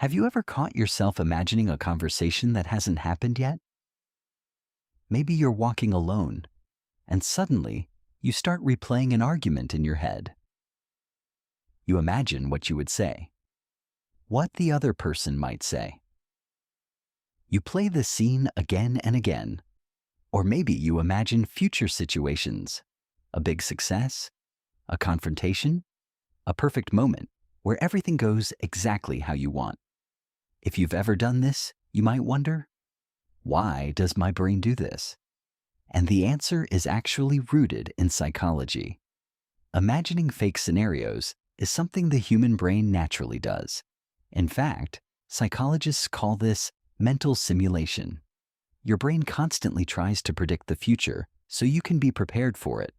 Have you ever caught yourself imagining a conversation that hasn't happened yet? Maybe you're walking alone, and suddenly you start replaying an argument in your head. You imagine what you would say, what the other person might say. You play the scene again and again, or maybe you imagine future situations, a big success, a confrontation, a perfect moment where everything goes exactly how you want. If you've ever done this, you might wonder, why does my brain do this? And the answer is actually rooted in psychology. Imagining fake scenarios is something the human brain naturally does. In fact, psychologists call this mental simulation. Your brain constantly tries to predict the future so you can be prepared for it.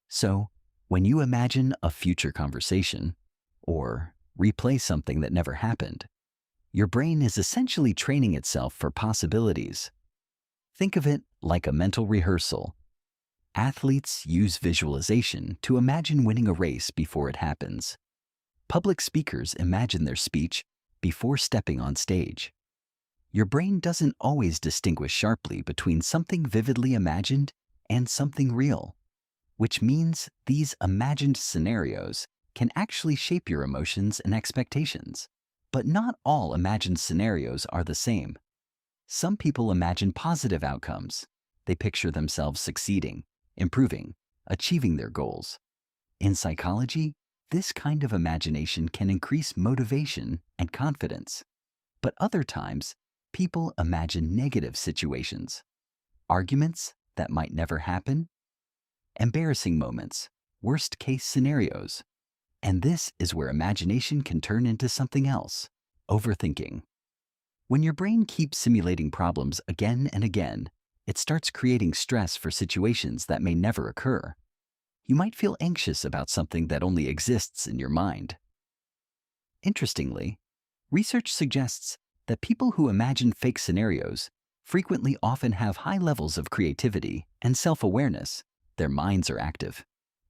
So, when you imagine a future conversation, or replay something that never happened, your brain is essentially training itself for possibilities. Think of it like a mental rehearsal. Athletes use visualization to imagine winning a race before it happens. Public speakers imagine their speech before stepping on stage. Your brain doesn't always distinguish sharply between something vividly imagined and something real, which means these imagined scenarios can actually shape your emotions and expectations. But not all imagined scenarios are the same. Some people imagine positive outcomes. They picture themselves succeeding, improving, achieving their goals. In psychology, this kind of imagination can increase motivation and confidence. But other times, people imagine negative situations, arguments that might never happen, embarrassing moments, worst-case scenarios. And this is where imagination can turn into something else, overthinking. When your brain keeps simulating problems again and again, it starts creating stress for situations that may never occur. You might feel anxious about something that only exists in your mind. Interestingly, research suggests that people who imagine fake scenarios frequently often have high levels of creativity and self-awareness. Their minds are active.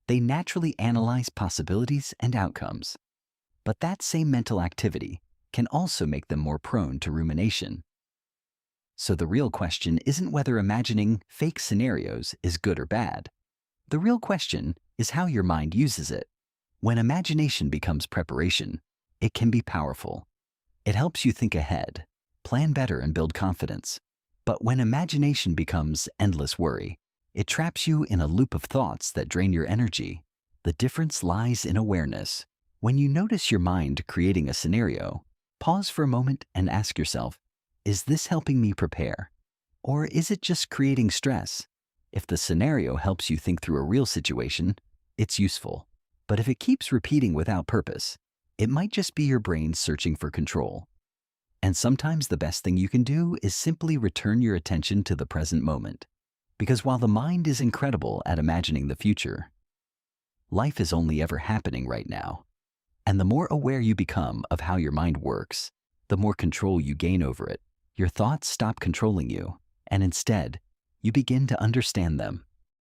They naturally analyze possibilities and outcomes. But that same mental activity can also make them more prone to rumination. So the real question isn't whether imagining fake scenarios is good or bad. The real question is how your mind uses it. When imagination becomes preparation, it can be powerful. It helps you think ahead, plan better, and build confidence. But when imagination becomes endless worry, it traps you in a loop of thoughts that drain your energy. The difference lies in awareness. When you notice your mind creating a scenario, pause for a moment and ask yourself, is this helping me prepare? Or is it just creating stress? If the scenario helps you think through a real situation, it's useful. But if it keeps repeating without purpose, it might just be your brain searching for control. And sometimes the best thing you can do is simply return your attention to the present moment. Because while the mind is incredible at imagining the future, life is only ever happening right now. And the more aware you become of how your mind works, the more control you gain over it. Your thoughts stop controlling you, and instead, you begin to understand them.